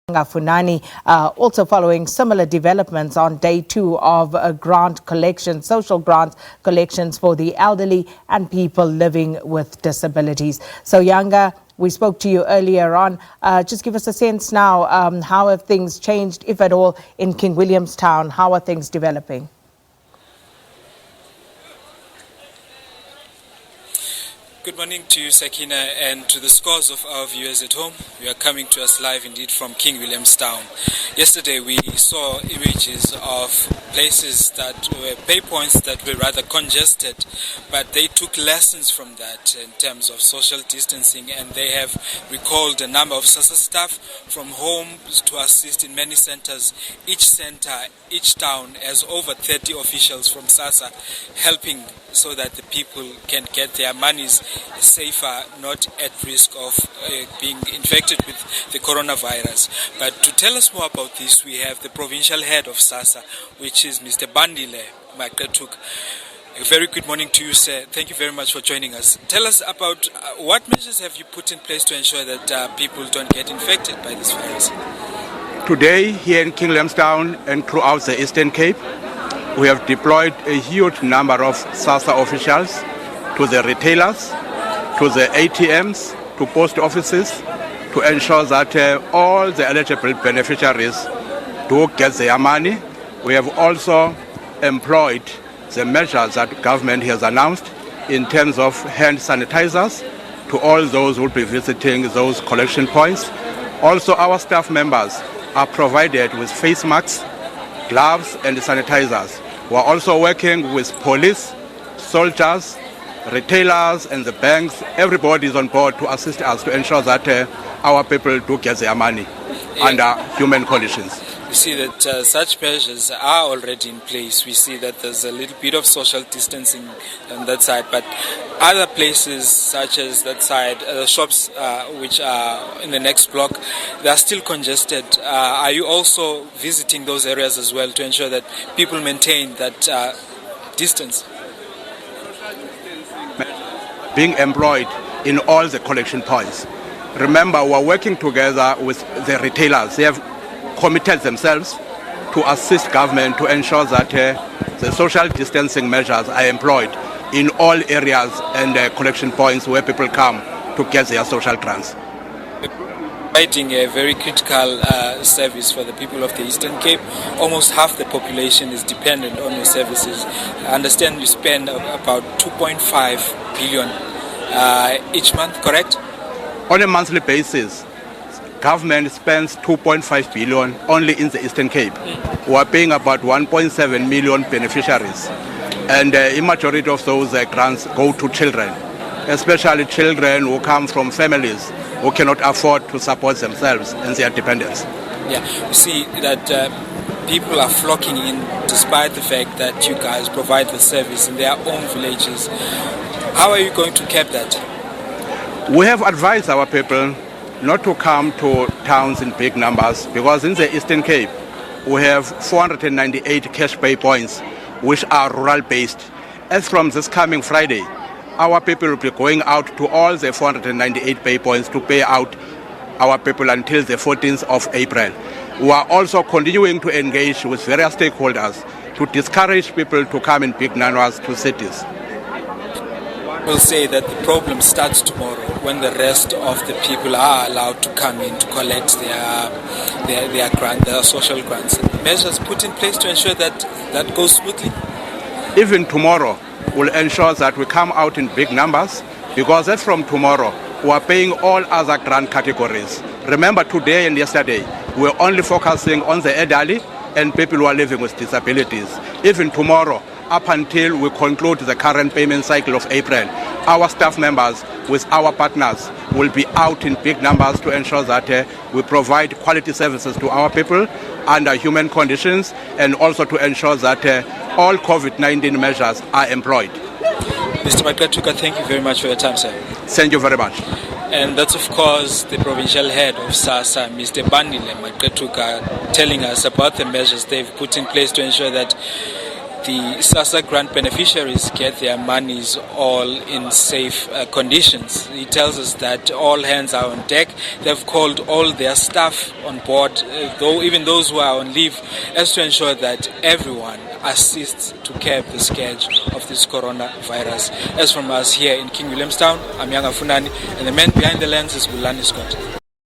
Yanga Funani, also following similar developments on day 2 of grant collection, social grant collections for the elderly and people living with disabilities. So Yanga, we spoke to you earlier on. Just give us a sense now, how have things changed, if at all, in King Williamstown? How are things developing? Good morning to you, Sakina, and to the scores of our viewers at home. You are coming to us live indeed from King Williamstown. Yesterday we saw images of places that were pay points that were rather congested, but they took lessons from that in terms of social distancing, and they have recalled a number of SASSA staff from home to assist in many centers. Each center, each town has over 30 officials from SASSA helping so that the people can get their monies safer, not at risk of being infected with the coronavirus. But to tell us more about this, we have the provincial head of SASSA, which is Mr. Bandile Mthatha. A very good morning to you, sir. Thank you very much for joining us. Tell us about what measures have you put in place to ensure that people don't get infected by this virus? Today, here in King Williamstown and throughout the Eastern Cape, we have deployed a huge number of SASSA officials to the retailers, to the ATMs, to post offices, to ensure that all the eligible beneficiaries do get their money. We have also employed the measures that government has announced in terms of hand sanitizers to all those who will be visiting those collection points. Also, our staff members are provided with face masks, gloves and sanitizers. We are also working with police, soldiers, retailers and the banks. Everybody is on board to assist us to ensure that our people do get their money under human conditions. We see that such measures are already in place. We see that there's a little bit of social distancing on that side, but other places such as that side, the shops which are in the next block, they are still congested. Are you also visiting those areas as well to ensure that people maintain that distance? Being employed in all the collection points. Remember, we're working together with the retailers. They have committed themselves to assist government to ensure that the social distancing measures are employed in all areas and collection points where people come to get their social grants. Providing a very critical service for the people of the Eastern Cape. Almost half the population is dependent on your services. I understand you spend about 2.5 billion each month, correct? On a monthly basis, government spends 2.5 billion only in the Eastern Cape. We are paying about 1.7 million beneficiaries, and a majority of those grants go to children, especially children who come from families who cannot afford to support themselves and their dependents. Yeah, you see that people are flocking in despite the fact that you guys provide the service in their own villages. How are you going to cap that? We have advised our people not to come to towns in big numbers, because in the Eastern Cape we have 498 cash pay points which are rural based. As from this coming Friday, our people will be going out to all the 498 pay points to pay out our people until the 14th of April. We are also continuing to engage with various stakeholders to discourage people to come in big numbers to cities. We'll say that the problem starts tomorrow when the rest of the people are allowed to come in to collect their grant, their social grants. Measures put in place to ensure that that goes smoothly. Even tomorrow, we'll ensure that we come out in big numbers, because as from tomorrow, we are paying all other grant categories. Remember, today and yesterday, we're only focusing on the elderly and people who are living with disabilities. Even tomorrow, up until we conclude the current payment cycle of April, our staff members with our partners will be out in big numbers to ensure that we provide quality services to our people under human conditions, and also to ensure that all COVID-19 measures are employed. Mr. Mthatha, thank you very much for your time, sir. Thank you very much. And that's, of course, the provincial head of SASSA, Mr. Bandile Mthatha, telling us about the measures they've put in place to ensure that the SASSA grant beneficiaries get their monies all in safe conditions. He tells us that all hands are on deck. They've called all their staff on board, though even those who are on leave, as to ensure that everyone assists to curb the scourge of this coronavirus. As from us here in King Williamstown, I'm Yanga Funani, and the man behind the lens is Bulani Scott.